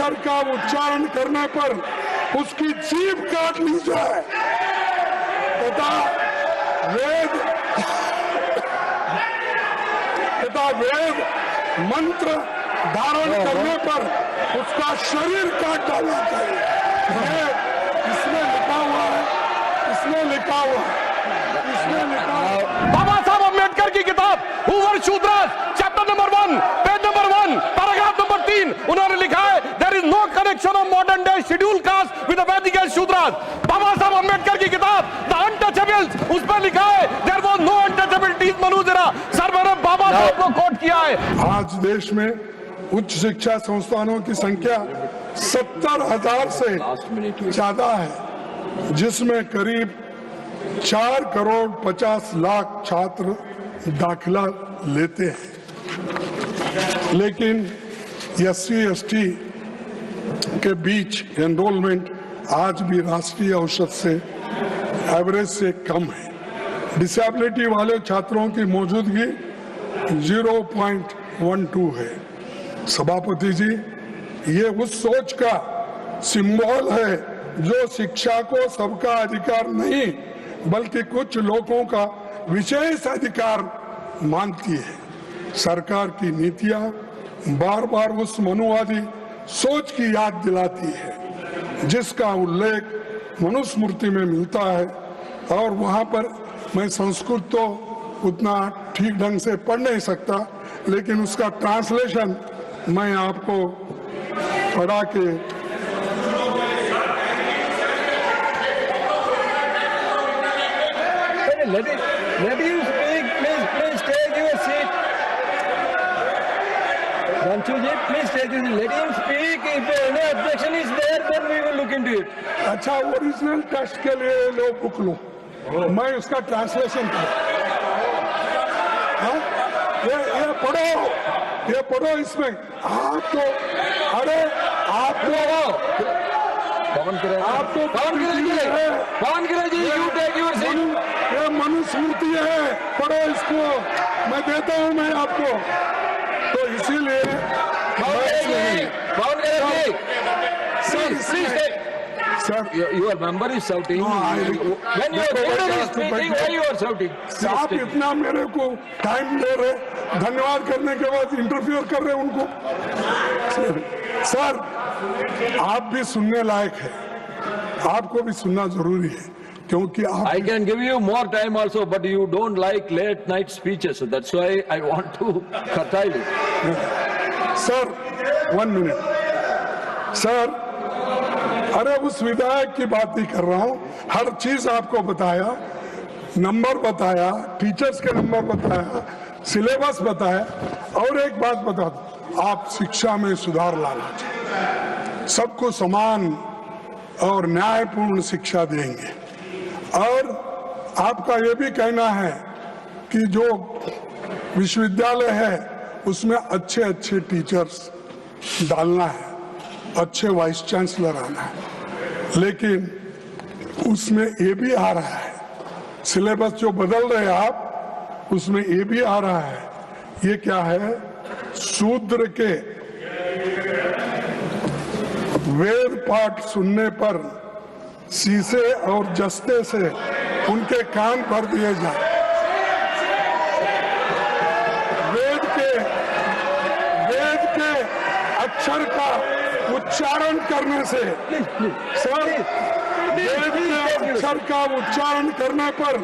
अक्षर का उच्चारण करने पर उसकी जीभ काट ली जाए तथा वेद मंत्र धारण करने पर उसका शरीर काट डालना चाहिए। ये इसमें लिखा हुआ है, इसमें लिखा हुआ है, इसमें लिखा हुआ है। बाबा साहब अम्बेडकर की किताब who were Shudras chapter number 1 page number 1 paragraph number 3 उन्होंने लिखा है there is no connection of modern day schedule caste with the Vedic Shudras. बाबा साहब अम्बेडकर की किताब द अनटचेबल्स उस पर लिखा है देयर वाज नो अनटचेबिलिटीज मनुजरा। सर मैंने बाबा साहब को कोट किया है। आज देश में उच्च शिक्षा संस्थानों की संख्या 70,000 से ज्यादा है, जिसमें करीब 4 करोड़ 50 लाख छात्र दाखिला लेते हैं, लेकिन SC/ST के बीच एनरोलमेंट आज भी राष्ट्रीय औसत से एवरेज से कम है। डिसेबिलिटी वाले छात्रों की मौजूदगी 0.12 है। सभापति जी, ये उस सोच का सिंबल है जो शिक्षा को सबका अधिकार नहीं बल्कि कुछ लोगों का विशेष अधिकार मानती है। सरकार की नीतियां बार बार उस मनुवादी सोच की याद दिलाती है जिसका उल्लेख मनुस्मृति में मिलता है, और वहां पर मैं संस्कृत तो उतना ठीक ढंग से पढ़ नहीं सकता, लेकिन उसका ट्रांसलेशन मैं आपको पढ़ा के let him speak. Please take your seat. Ranchuji, please take your seat. Let him speak. If any objection is there, then we will look into it. अच्छा, ओरिजिनल टेक्स्ट के लिए लो बुक लो, मैं उसका ट्रांसलेशन करूं। ये पढ़ो इसमें आपको, अरे ये मनुस्मृति है, पढ़ो इसको, मैं देता हूं मैं आपको। तो इसीलिए Sir, your member is shouting. When your leader is speaking, why you are shouting? आप इतना मेरे को टाइम दे रहे, धन्यवाद करने के बाद इंटरफियर कर रहे उनको। सर, आप भी सुनने लायक है, आपको भी सुनना जरूरी है, क्योंकि आप I can give you more time also, but you don't like late night speeches. So that's why I want to curtail it. Sir 1 minute sir, अरे उस विधायक की बात नहीं कर रहा हूं, हर चीज आपको बताया, नंबर बताया, टीचर्स के नंबर बताया, सिलेबस बताया, और एक बात बता दो, आप शिक्षा में सुधार लाना चाहिए, सबको समान और न्यायपूर्ण शिक्षा देंगे। और आपका ये भी कहना है कि जो विश्वविद्यालय है उसमें अच्छे अच्छे टीचर्स डालना है, अच्छे वाइस चांसलर आना है, लेकिन उसमें ये भी आ रहा है, सिलेबस जो बदल रहे हैं आप, उसमें ये भी आ रहा है, ये क्या है, शूद्र के वेद पाठ सुनने पर शीशे और जस्ते से उनके कान भर दिए जाए। वेद के अक्षर का उच्चारण करने से, सर, वेद के अक्षर का उच्चारण करने पर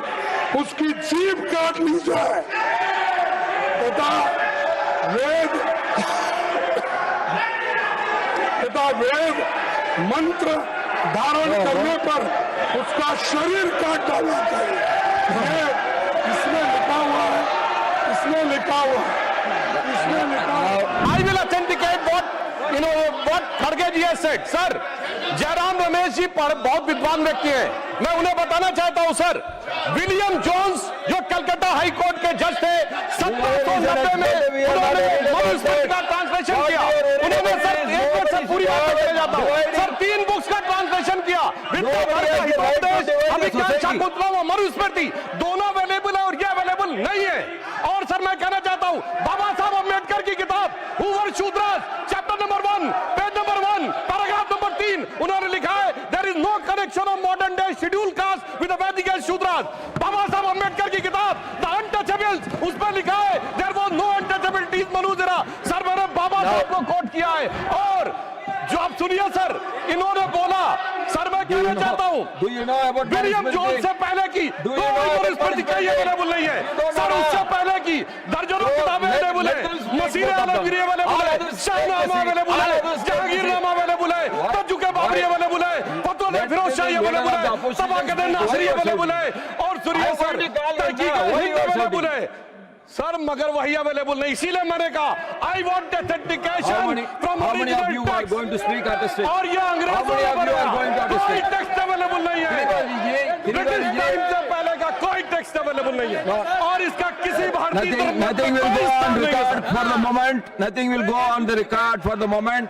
उसकी जीभ काट ली जाए तथा वेद मंत्र धारण करने पर उसका शरीर काट डालना चाहिए। ये इसमें लिखा हुआ है, इसमें लिखा हुआ है, इसमें लिखा हुआ है। I will authenticate what खड़गे ji has said. Sir, Jairam Ramesh ji बहुत विद्वान व्यक्ति हैं, मैं उन्हें बताना चाहता हूं सर, विलियम जोन्स जो कलकत्ता हाई कोर्ट के जज थे, 1790 में उन्होंने मनुस्मृति का ट्रांसलेशन किया, उन्होंने सर एक बार सर पूरी बात बताया जाता हूं सर, 3 बुक्स का ट्रांसलेशन किया, शाकुंतलम और मनुस्मृति दोनों अवेलेबल है और ये अवेलेबल नहीं है। और सर मैं कहना चाहता हूं, बाबा साहब अम्बेडकर की किताब who were Shudras chapter number 1 page number 1 को कोट किया है। और जो आप सुनिए सर, इन्होंने बोला, सर मैं कहना चाहता हूं, Do you know about William Maurice Joan Billing? से पहले की Do you know about पुस्तिकाएं अवेलेबल नहीं है सर, उससे पहले की दर्जनों किताबें अवेलेबल है, मसीह अवेलेबल है, शाहनामा अवेलेबल है, जहांगीरनामा अवेलेबल है, तजुके बाबरी अवेलेबल है, फतवा फिरोज शाही अवेलेबल है, तबाकत नासरी अवेलेबल है, और सुनिए सर तहकीक अवेलेबल है सर, मगर वही अवेलेबल नहीं। इसीलिए मैंने कहा I want authentication from How many of you are original going to speak at the stage? और ये अंग्रेजों How many ने of you are going to बनाया, at the कोई stage? टेक्स्ट अवेलेबल नहीं है, ब्रिटिश टाइम से पहले का कोई टेक्स्ट अवेलेबल नहीं है, और इसका किसी भारतीय Nothing will go on record for the moment. Nothing will go on the record for the moment.